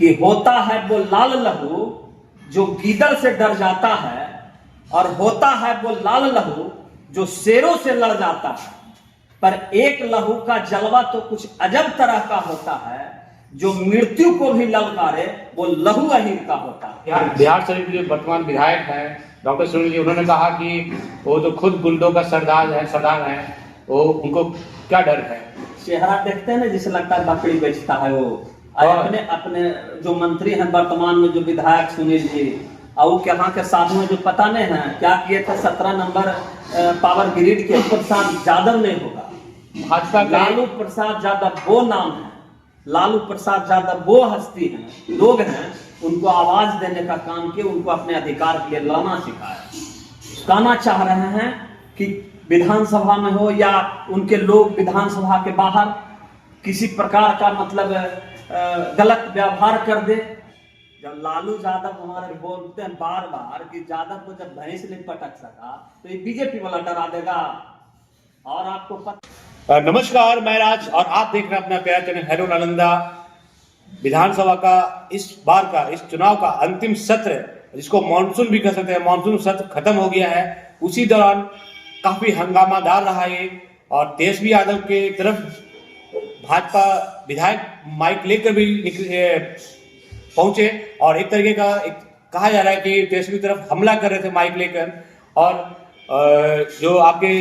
कि होता है वो लाल लहू जो गीदड़ से डर जाता है, और होता है वो लाल लहू जो शेरों से लड़ जाता है। पर एक लहू का जलवा तो कुछ अजब तरह का होता है, जो मृत्यु को भी ललकारे वो लहू अहीर का होता है। बिहार शरीफ के जो वर्तमान विधायक हैं डॉक्टर सुनील जी, उन्होंने कहा कि वो तो खुद गुंडों का सरदार है, वो उनको क्या डर है? चेहरा देखते हैं ना, जिसे लगता है बकरी बेचता है वो। अपने जो मंत्री हैं वर्तमान में, जो विधायक सुनील जी, और वो यहाँ के साधु जो पता नहीं है क्या किए थे, 17 नंबर पावर ग्रिड के प्रसाद यादव नहीं होगा, भाजपा लालू प्रसाद यादव वो नाम है। लालू प्रसाद यादव वो हस्ती हैं, लोग हैं, उनको आवाज देने का काम किया, उनको अपने अधिकार के लिए लड़ना सिखाया। कहना चाह रहे हैं कि विधानसभा में हो या उनके लोग विधानसभा के बाहर किसी प्रकार का मतलब गलत व्यवहार कर दे। जब लालू यादव हमारे बोलते हैं बार बार कि यादव को जब भैंस नहीं पटक सका तो ये बीजेपी वाला डरा देगा। और आपको पता, नमस्कार, मैं राज और आप देख रहे हैं अपना प्यारा चैनल हेलो नालंदा। विधानसभा का इस बार का इस चुनाव का अंतिम सत्र, जिसको मानसून भी कह सकते हैं, मानसून सत्र खत्म हो गया है। उसी दौरान काफी हंगामादार रहा ये, और तेजस्वी यादव के तरफ भाजपा विधायक माइक लेकर भी पहुंचे, और एक तरीके का कहा जा रहा है कि तेजस्वी की तरफ हमला कर रहे थे माइक लेकर। और जो आपके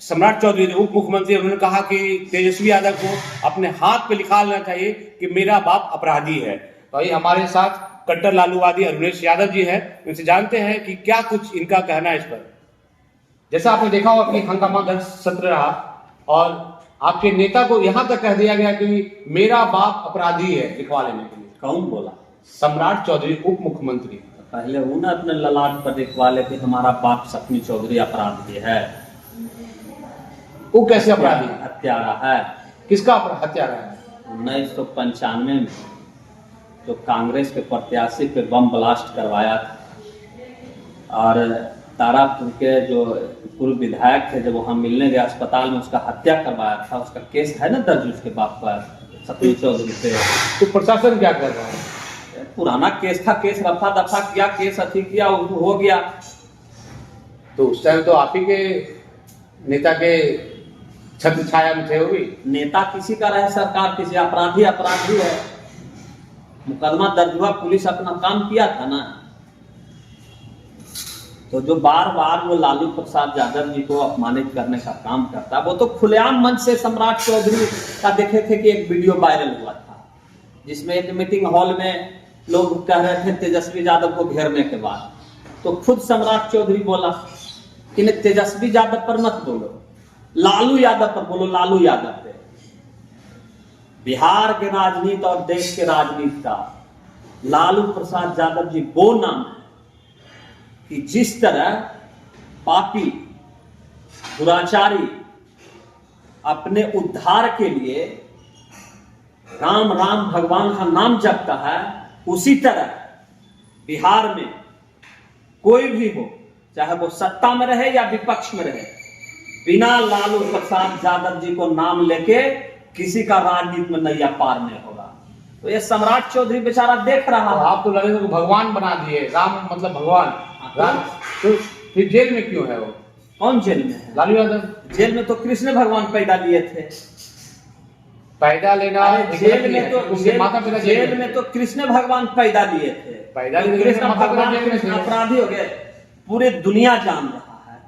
सम्राट चौधरी उप मुख्यमंत्री, उन्होंने कहा कि तेजस्वी यादव को अपने हाथ पे लिखा लेना चाहिए कि मेरा बाप अपराधी है। तो ये हमारे साथ कट्टर लालूवादी अरुणेश यादव जी हैं, इनसे जानते हैं कि क्या कुछ इनका कहना है इस पर। जैसा आपने देखा होगा कि हंगामादार सत्र रहा, और आपके नेता को यहाँ तक कह दिया गया कि मेरा बाप अपराधी है लिखवा लेने के लिए। कौन बोला? सम्राट चौधरी उप मुख्यमंत्री। पहले वो ना अपने ललाट पर लिखवा ले कि हमारा बाप सपनी चौधरी अपराधी है। वो कैसे अपराधी? हत्यारा है। किसका हत्यारा है? 1995 में जो कांग्रेस के प्रत्याशी पे बम ब्लास्ट करवाया था, और तारापुर के जो पूर्व विधायक थे, जब वहां मिलने गया अस्पताल में, उसका हत्या करवाया था। उसका केस है ना दर्ज उसके बाप पर, सपनी चौधरी पे। तो प्रशासन क्या कर रहा है? पुराना केस था, केस रफा दफा किया, केस अथी किया, हो गया। तो उस टाइम तो आप ही के नेता के छत्र छाया में थे। वो भी नेता किसी का रहे, सरकार किसी, अपराधी अपराधी है। मुकदमा दर्ज हुआ, पुलिस अपना काम किया था ना। तो जो बार बार वो लालू प्रसाद यादव जी को अपमानित करने का काम करता, वो तो खुलेआम मंच से सम्राट चौधरी का देखे थे कि एक वीडियो वायरल हुआ था, जिसमें एक मीटिंग हॉल में लोग कह रहे थे तेजस्वी यादव को घेरने के बाद, तो खुद सम्राट चौधरी बोला कि नहीं, तेजस्वी यादव पर मत बोलो, लालू यादव पर बोलो, लालू यादव पे। बिहार के राजनीति और देश के राजनीति का लालू प्रसाद यादव जी वो नाम है कि जिस तरह पापी दुराचारी अपने उद्धार के लिए राम राम भगवान का नाम जपता है, उसी तरह बिहार में कोई भी हो, चाहे वो सत्ता में रहे या विपक्ष में रहे, बिना लालू प्रसाद यादव जी को नाम लेके किसी का राजनीति में नैया पार नहीं होगा। तो ये सम्राट चौधरी बेचारा देख रहा है। आप तो लगे को भगवान बना दिए, राम मतलब भगवान। राम तो फिर जेल में क्यों है वो? कौन जेल में है? लालू यादव जेल में तो कृष्ण भगवान पैदा लिए थे। पैदा लेना जेल में तो उसके माता पिता जेल में तो कृष्ण भगवान पैदा लिए थे। पैदा कृष्ण भगवान अपराधी हो गए, पूरे दुनिया जान रहा है।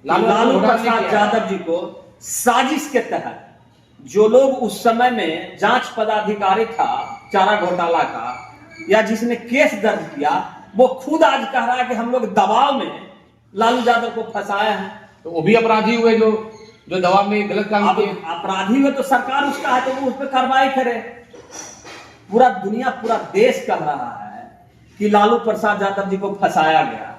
लालू प्रसाद यादव जी को साजिश के तहत जो लोग उस समय में जांच पदाधिकारी था चारा घोटाला का, या जिसने केस दर्ज किया, वो खुद आज कह रहा है कि हम लोग दबाव में लालू यादव को फंसाए हैं। तो वो भी अपराधी हुए जो दबाव में गलत काम किए। अपराधी हुए तो सरकार उसका है, तो वो उस पर कार्रवाई करे। पूरा दुनिया, पूरा देश कह रहा है कि लालू प्रसाद यादव जी को फंसाया गया।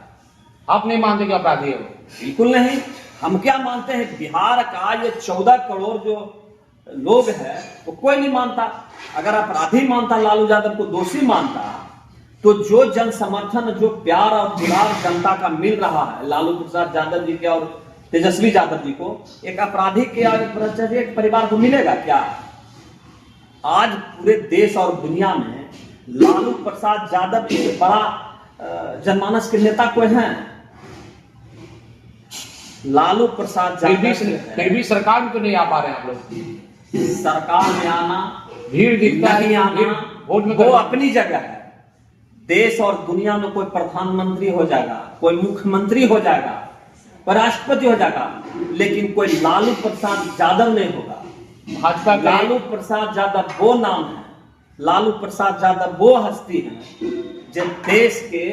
आप नहीं मानते कि अपराधी है? बिल्कुल नहीं। हम क्या मानते हैं, बिहार का ये 14 करोड़ जो लोग है वो कोई नहीं मानता। अगर अपराधी मानता, लालू यादव को दोषी मानता, तो जो जन समर्थन, जो प्यार और दुलार जनता का मिल रहा है लालू प्रसाद यादव जी के और तेजस्वी यादव जी को, एक अपराधी के एक परिवार को मिलेगा क्या? आज पूरे देश और दुनिया में लालू प्रसाद यादव से बड़ा जनमानस के नेता कोई हैं? लालू प्रसाद फिर भी सरकार में तो नहीं आ पा रहे हैं आप लोग। सरकार में आना, भीड़ दिखता है, नहीं आना, भीड़ वोट में वो अपनी जगह है। देश और दुनिया में कोई प्रधानमंत्री हो जाएगा, कोई मुख्यमंत्री हो जाएगा, कोई राष्ट्रपति हो जाएगा, लेकिन कोई लालू प्रसाद यादव नहीं होगा। भाजपा का लालू प्रसाद यादव वो नाम है, लालू प्रसाद यादव वो हस्ती है जो देश के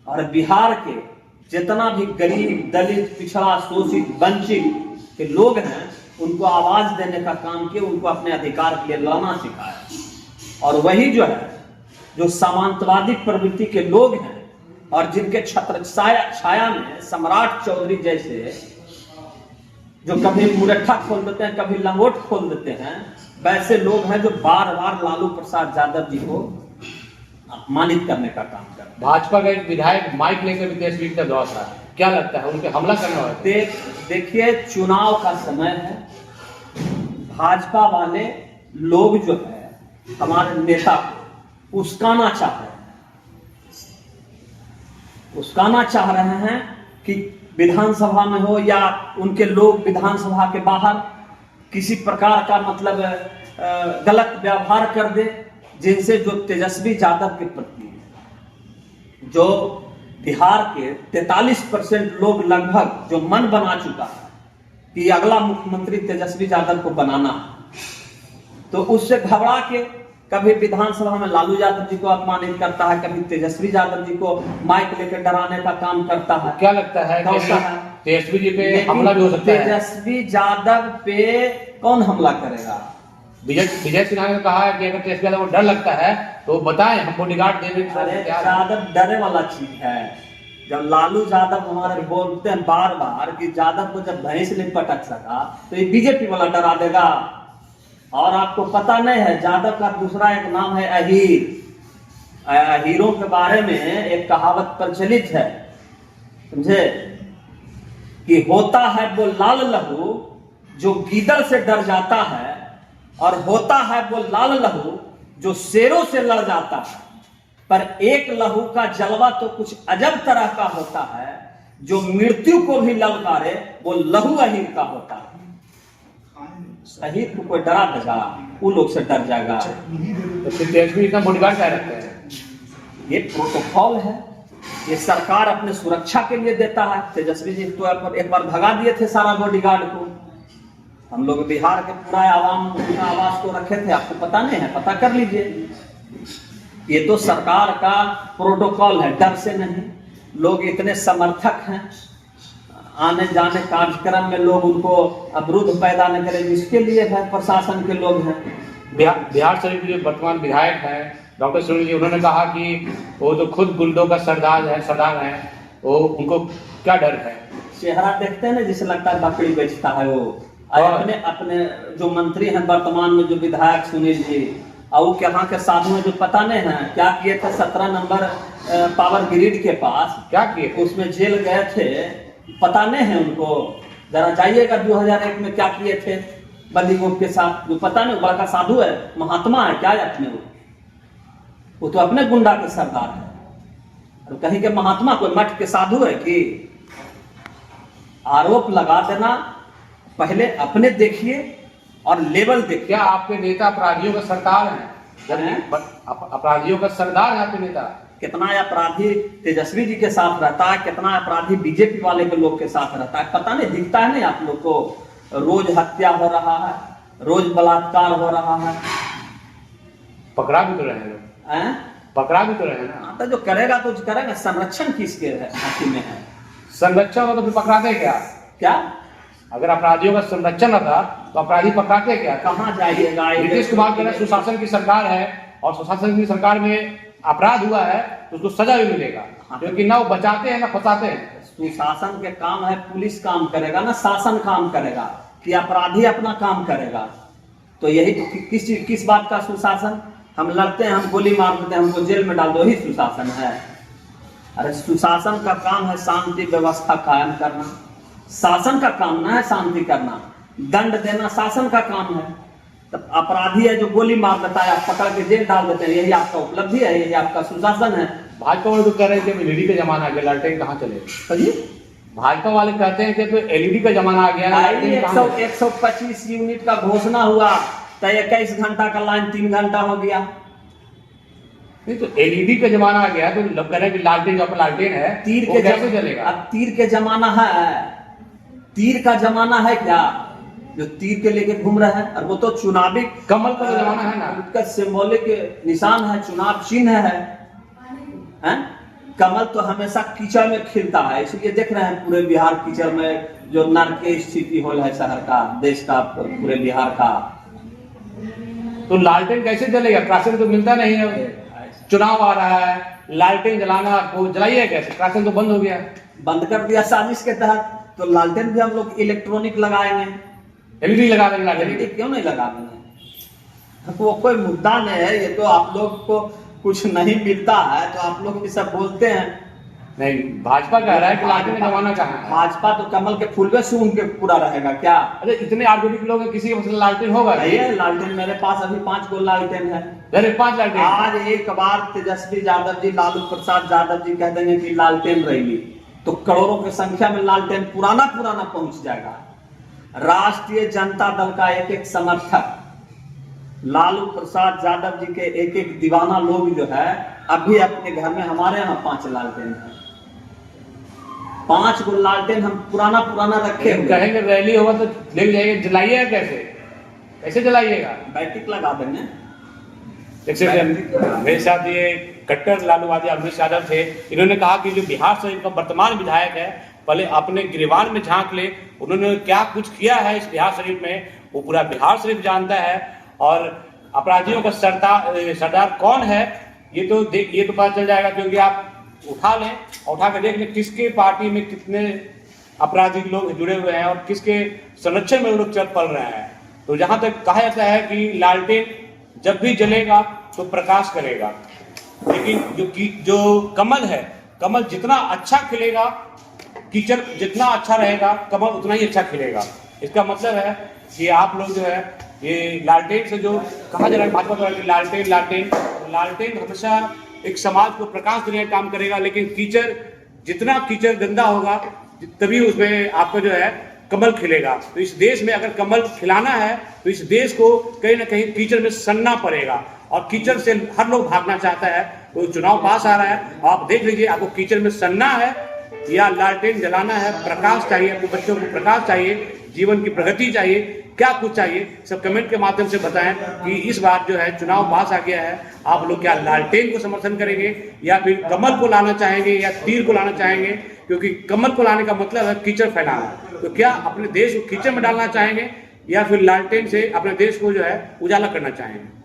और बिहार के जितना भी गरीब, दलित, पिछड़ा, शोषित, वंचित के लोग हैं उनको आवाज देने का काम किया, उनको अपने अधिकार के लिए लड़ना सिखाया। और वही जो है, जो सामंतवादी प्रवृत्ति के लोग हैं और जिनके छत्र छाया में सम्राट चौधरी जैसे जो कभी मुरट्ठा खोल देते हैं, कभी लंगोट खोल देते हैं, वैसे लोग हैं जो बार बार लालू प्रसाद यादव जी को अपमानित करने का काम कर रहे हैं। भाजपा का एक विधायक माइक लेकर विदेश वीक का दौर था, क्या लगता है उनके हमला करना होगा? देखिए, चुनाव का समय है, भाजपा वाले लोग जो है हमारे नेता को उस्काना चाह रहे हैं, उस्काना चाह रहे हैं कि विधानसभा में हो या उनके लोग विधानसभा के बाहर किसी प्रकार का मतलब गलत व्यवहार कर दे, जिनसे जो तेजस्वी यादव के प्रति जो बिहार के 43% लोग लगभग जो मन बना चुका है कि अगला मुख्यमंत्री तेजस्वी यादव को बनाना है, तो उससे घबरा के कभी विधानसभा में लालू यादव जी को अपमानित करता है, कभी तेजस्वी यादव जी को माइक लेकर डराने का काम करता है। क्या लगता है तेजस्वी जी पे हमला भी हो सकता है? तेजस्वी यादव पे कौन हमला करेगा? विजय सिन्हा ने कहा है कि अगर तेजस्वी यादव को डर लगता है तो बताएं, हम बॉडीगार्ड देने को तैयार हैं। यादव डरे वाला चीज है। जब लालू यादव हमारे बोलते हैं बार बार कि यादव को जब भैंस नहीं पटक सका तो ये बीजेपी वाला डरा देगा। और आपको पता नहीं है, यादव का दूसरा एक नाम है अहीर। अहीरों के बारे में एक कहावत प्रचलित है, समझे, कि होता है वो लाल लहू जो गीदड़ से डर जाता है, और होता है वो लाल लहू जो शेरों से लड़ जाता है। पर एक लहू का जलवा तो कुछ अजब तरह का होता है, जो मृत्यु को भी ललकारे, वो लहू अहीर का होता है। अहीर को कोई डरा देगा, वो लोग से डर जाएगा। तो फिर तेजस्वी इतना बॉडीगार्ड क्या रखते हैं? ये प्रोटोकॉल है, ये सरकार अपने सुरक्षा के लिए देता है। तेजस्वी जी तो एक बार भगा दिए थे सारा बॉडीगार्ड को। हम लोग बिहार के पूरा आवाम का आवाज को रखे थे, आपको पता नहीं है, पता कर लीजिए। ये तो सरकार का प्रोटोकॉल है, डर से नहीं। लोग इतने समर्थक हैं, आने जाने कार्यक्रम में लोग उनको अवरुद्ध पैदा न करें, इसके लिए है प्रशासन के लोग हैं। बिहार शरीफ जो वर्तमान विधायक हैं डॉक्टर सुनील जी, उन्होंने कहा कि वो तो खुद गुंडों का सरदार है, वो उनको क्या डर है? चेहरा देखते हैं ना, जिसे लगता है बकरी बेचता है वो। अपने अपने जो मंत्री हैं वर्तमान में, जो विधायक सुनील जी, और वो यहाँ के साधु में जो पता नहीं है क्या किए थे 17 नंबर पावर ग्रिड के पास, क्या किए? उसमें जेल गए थे, पता नहीं है उनको। जरा जाइएगा 2001 में क्या किए थे बंदी गोप के साथ, जो पता नहीं। बड़ा का साधु है, महात्मा है क्या है अपने? वो तो अपने गुंडा के सरदार है, और कहीं के महात्मा कोई मठ के साधु है कि? आरोप लगा देना, पहले अपने देखिए और लेवल देखिए। क्या आपके नेता अपराधियों का सरदार है? अपराधियों का सरदार है आपके नेता? कितना अपराधी तेजस्वी जी के साथ रहता है, कितना अपराधी बीजेपी वाले के लोग के साथ रहता है, पता नहीं, दिखता है नहीं आप लोग को? रोज हत्या हो रहा है, रोज बलात्कार हो रहा है। पकड़ा भी तो रहे लोग, पकड़ा भी तो रहे ना। तो जो करेगा तो करेगा, संरक्षण किसके हाथी में है? संरक्षण हो तो फिर पकड़ाते क्या? अगर अपराधियों का संरक्षण था तो अपराधी पकड़ाते क्या? कहाँ जाइएगा? नीतीश कुमार कहना सुशासन की सरकार है, और सुशासन की सरकार में अपराध हुआ है तो उसको सजा भी मिलेगा, क्योंकि ना वो बचाते हैं ना फंसाते हैं। सुशासन के काम है, पुलिस काम करेगा ना शासन काम करेगा, कि अपराधी अपना काम करेगा? तो यही तो किस बात का सुशासन? हम लड़ते हैं, हम गोली मार देते हैं, हमको जेल में डाल दो, ही सुशासन है? अरे सुशासन का काम है शांति व्यवस्था कायम करना, शासन का काम ना है शांति करना। दंड देना शासन का काम है, तब अपराधी है जो गोली मार देता है, आप पकड़ के जेल डाल देते हैं, यही आपका उपलब्धि है, यही आपका सुशासन है। भाजपा वाले तो कह रहे हैं कि एलईडी का जमाना आ गया, लालटेन कहाँ चले। भाजपा वाले कहते हैं कि तो एलईडी का जमाना आ गया, लालटेन कहाँ चले? 125 यूनिट का घोषणा हुआ तो 21 घंटा का लाइन 3 घंटा हो गया। नहीं तो एलईडी का जमाना आ गया तो लोग कह रहे हैं कि लालटेन जो अपना लालटेन है तीर वो के कैसे चलेगा? अब तीर के जमाना है, तीर का जमाना है क्या जो तीर के लेके घूम रहा है? और वो तो चुनावी कमल का तो जमाना है ना, उसका सिंबॉलिक निशान है, चुनाव चिन्ह है, हैं? कमल तो हमेशा कीचड़ में खिलता है, इसलिए देख रहे हैं पूरे बिहार कीचड़ में जो नरके स्थिति हो है शहर का, देश का, पूरे बिहार का। तो लालटेन कैसे जलेगा? राशन तो मिलता नहीं है, चुनाव आ रहा है, लालटेन जलाना आपको जलाइए कैसे? राशन तो बंद हो गया, बंद कर दिया साजिश के तहत। तो लालटेन भी हम लोग इलेक्ट्रॉनिक लगाएंगे, एलईडी लगा देंगे लालटेन। एलईडी क्यों नहीं लगा देंगे? वो कोई मुद्दा नहीं है, ये तो आप लोग को कुछ नहीं मिलता है तो आप लोग ये सब बोलते हैं। नहीं, भाजपा कह रहा है कि लालटेन का जमाना कहाँ है? भाजपा तो कमल के फूल सूंघ के पूरा रहेगा क्या? अरे इतने आरजेडी के लोग हैं, किसी के पास लालटेन होगा? ये लालटेन मेरे पास अभी 5 गो लालटेन है। अरे 5 लालटेन। आज एक बार तेजस्वी यादव जी, लालू प्रसाद यादव जी कह देंगे कि लालटेन रैली, तो करोड़ों की संख्या में लालटेन पुराना पहुंच जाएगा। राष्ट्रीय जनता दल का एक समर्थक, लालू प्रसाद यादव जी के एक दीवाना लोग जो है अभी अपने घर में, हमारे यहाँ 5 लालटेन है, 5 गो लालटेन हम पुराना रखे हुए। कहेंगे रैली होगा तो ले जाइए, जलाइएगा कैसे जलाइएगा? बैटरी लगा देंगे। मेरे साथ ये कट्टर लालूवादी अमरीश यादव थे, इन्होंने कहा कि जो बिहार शरीफ का वर्तमान विधायक है पहले अपने गिरवान में झांक ले, उन्होंने क्या कुछ किया है इस बिहार शरीफ में वो पूरा बिहार शरीफ जानता है। और अपराधियों का सरदार कौन है ये तो पता चल जाएगा, क्योंकि आप उठा लें, उठा कर देख लें किसके पार्टी में कितने आपराधिक लोग जुड़े हुए हैं और किसके संरक्षण में वो लोग चल पल रहे हैं। तो जहां तक कहा जाता है कि लालटेन जब भी जलेगा तो प्रकाश करेगा, लेकिन जो कमल है, कमल जितना अच्छा खिलेगा, कीचड़ जितना अच्छा रहेगा, कमल उतना ही अच्छा खिलेगा। इसका मतलब है कि आप लोग जो है ये लालटेन से जो कहा जा रहा है भाजपा द्वारा कि लालटेन हमेशा एक समाज को प्रकाश देने का काम करेगा, लेकिन जितना कीचड़ गंदा होगा तभी उसमें आपका जो है कमल खिलेगा। तो इस देश में अगर कमल खिलाना है तो इस देश को कहीं ना कहीं कीचड़ में सनना पड़ेगा, और कीचड़ से हर लोग भागना चाहता है। तो चुनाव पास आ रहा है, आप देख लीजिए आपको कीचड़ में सनना है या लालटेन जलाना है। प्रकाश चाहिए, आपको बच्चों को प्रकाश चाहिए, जीवन की प्रगति चाहिए, क्या कुछ चाहिए, सब कमेंट के माध्यम से बताएं कि इस बार जो है चुनाव पास आ गया है, आप लोग क्या लालटेन को समर्थन करेंगे या फिर कमल को लाना चाहेंगे या तीर को लाना चाहेंगे? क्योंकि कमल को लाने का मतलब है कीचड़ फैलाना। तो क्या अपने देश को कीचड़ में डालना चाहेंगे या फिर लालटेन से अपने देश को जो है उजाला करना चाहेंगे?